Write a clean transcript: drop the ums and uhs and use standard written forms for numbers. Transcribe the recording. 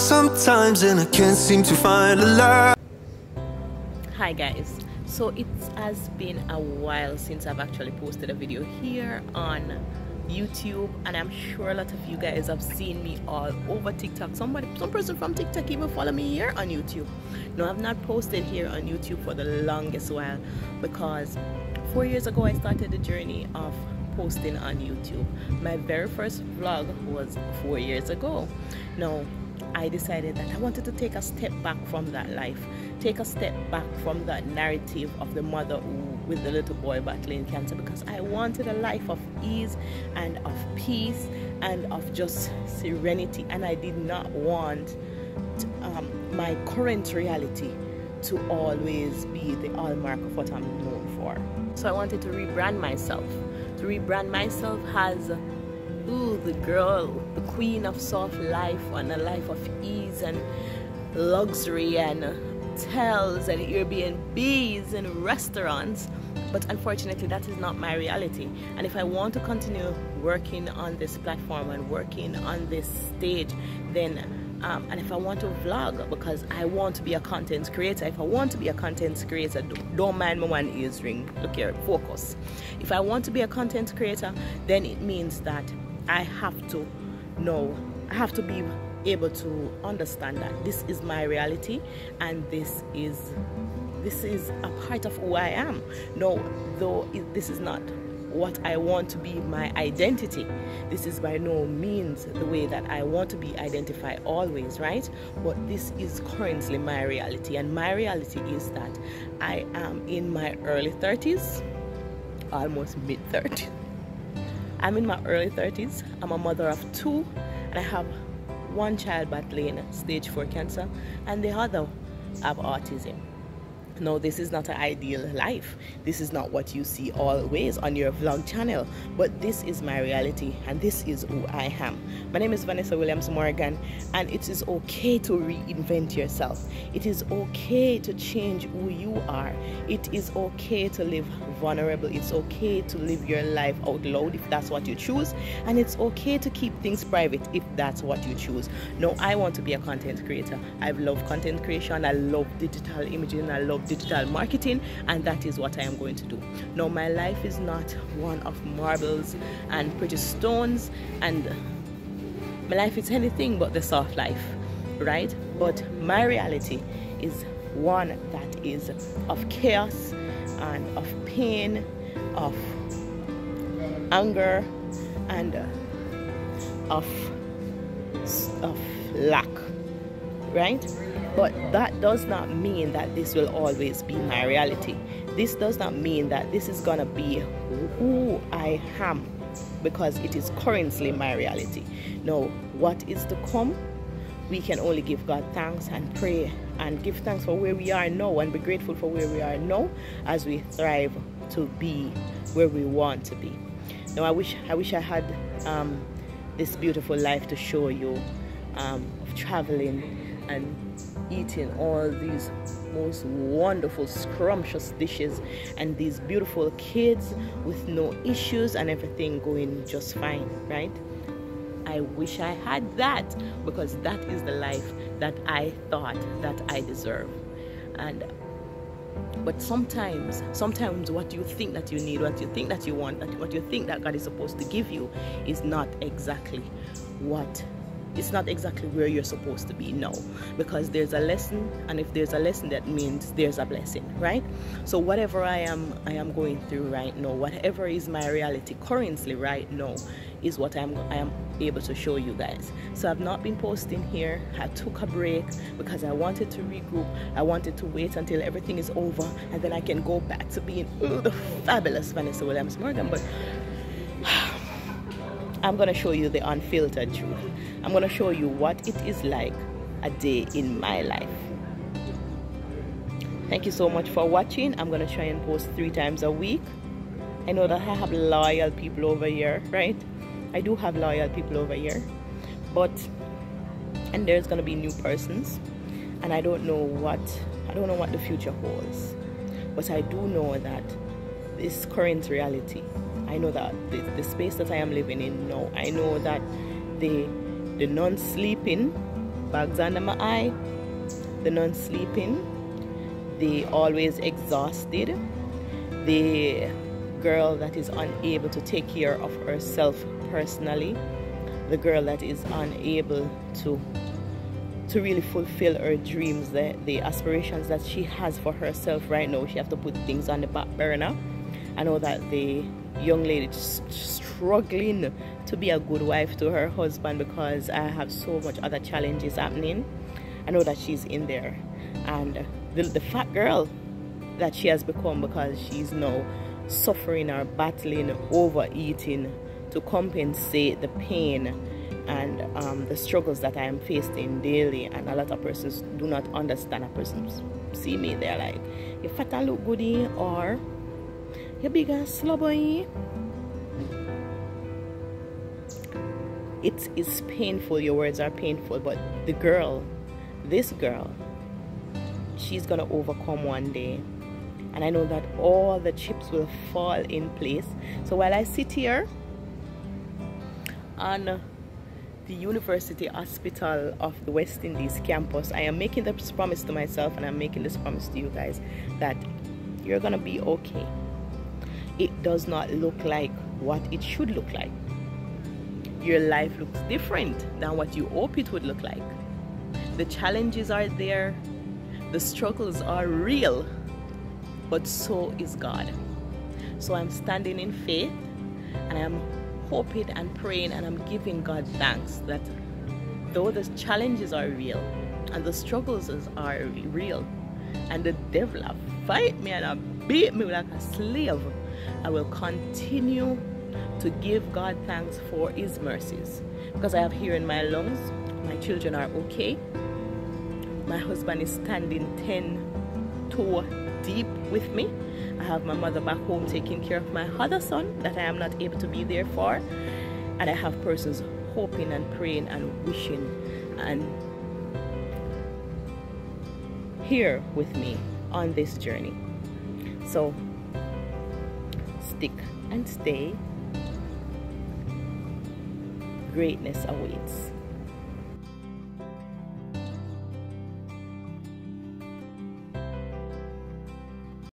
sometimes and I can't seem to find a lie. Hi guys, so it has been a while since I've actually posted a video here on YouTube, and I'm sure a lot of you guys have seen me all over TikTok. Some person from TikTok even follow me here on YouTube. No, I've not posted here on YouTube for the longest while because 4 years ago I started the journey of posting on YouTube. My very first vlog was 4 years ago. Now I decided that I wanted to take a step back from that life, take a step back from that narrative of the mother with the little boy battling cancer, because I wanted a life of ease and of peace and of just serenity, and I did not want my current reality to always be the hallmark of what I'm known for. So I wanted to rebrand myself as the girl, the queen of soft life, and a life of ease and luxury and hotels and Airbnbs and restaurants. But unfortunately that is not my reality, and if I want to continue working on this platform and working on this stage, then and if I want to vlog, because I want to be a content creator, if I want to be a content creator, don't mind my one ears ring, look here, focus. If I want to be a content creator, then it means that I have to be able to understand that this is my reality and this is a part of who I am. No, though this is not what I want to be my identity. This is by no means the way that I want to be identified always, right? But this is currently my reality, and my reality is that I am in my early 30s, almost mid-30s. I'm in my early 30s. I'm a mother of 2, and I have one child battling stage 4 cancer, and the other have autism. No, this is not an ideal life. This is not what you see always on your vlog channel, but this is my reality and this is who I am. My name is Vaneymorgy, and it is okay to reinvent yourself. It is okay to change who you are. It is okay to live vulnerable. It's okay to live your life out loud if that's what you choose, and it's okay to keep things private if that's what you choose. No, I want to be a content creator. I love content creation. I love digital imaging. I love digital marketing, and that is what I am going to do. Now, my life is not one of marbles and precious stones, and my life is anything but the soft life, right? But my reality is one that is of chaos and of pain, of anger, and of lack, right? But that does not mean that this will always be my reality. This does not mean that this is gonna be who I am, because it is currently my reality. Now, what is to come, we can only give God thanks and pray and give thanks for where we are now and be grateful for where we are now as we thrive to be where we want to be. Now, I wish I had this beautiful life to show you, of traveling and eating all these most wonderful scrumptious dishes and these beautiful kids with no issues and everything going just fine, right? I wish I had that, because that is the life that I thought that I deserve. But sometimes what you think that you need, what you think that you want, what you think that God is supposed to give you is not exactly it's not exactly where you're supposed to be now, because there's a lesson, and if there's a lesson, that means there's a blessing, right? So whatever I am going through right now, whatever is my reality currently right now, is what I am able to show you guys. So I've not been posting here. I took a break because I wanted to regroup. I wanted to wait until everything is over, and then I can go back to being the fabulous Vaneymorgy. But I'm going to show you the unfiltered truth. I'm going to show you what it is like a day in my life. Thank you so much for watching. I'm going to try and post 3 times a week. I know that I have loyal people over here, right? I do have loyal people over here. And there's going to be new persons. And I don't know what the future holds. But I do know that this current reality, I know that the space that I am living in now, I know that the non-sleeping bags under my eye, the non-sleeping, the always exhausted, the girl that is unable to take care of herself personally, the girl that is unable to really fulfill her dreams, the aspirations that she has for herself right now. She has to put things on the back burner. I know that the young lady is struggling to be a good wife to her husband because I have so much other challenges happening. I know that she's in there, and the fat girl that she has become because she's now suffering or battling overeating to compensate the pain and the struggles that I am facing daily. And a lot of persons do not understand. A person see me, they're like, you fat and look goody, or you big and slobbery. It is painful, your words are painful, but the girl, this girl, she's gonna overcome one day. And I know that all the chips will fall in place. So while I sit here on the University Hospital of the West Indies campus, I am making this promise to myself, and I'm making this promise to you guys, that you're gonna be okay. It does not look like what it should look like. Your life looks different than what you hope it would look like. The challenges are there, the struggles are real, but so is God. So I'm standing in faith, and I'm hoping and praying, and I'm giving God thanks that though the challenges are real and the struggles are real, and the devil have fight me and beat me like a slave, I will continue to give God thanks for his mercies, because I have air in my lungs, my children are okay, my husband is standing 10 toe deep with me, I have my mother back home taking care of my other son that I am not able to be there for, and I have persons hoping and praying and wishing and here with me on this journey. So stick and stay. Greatness awaits.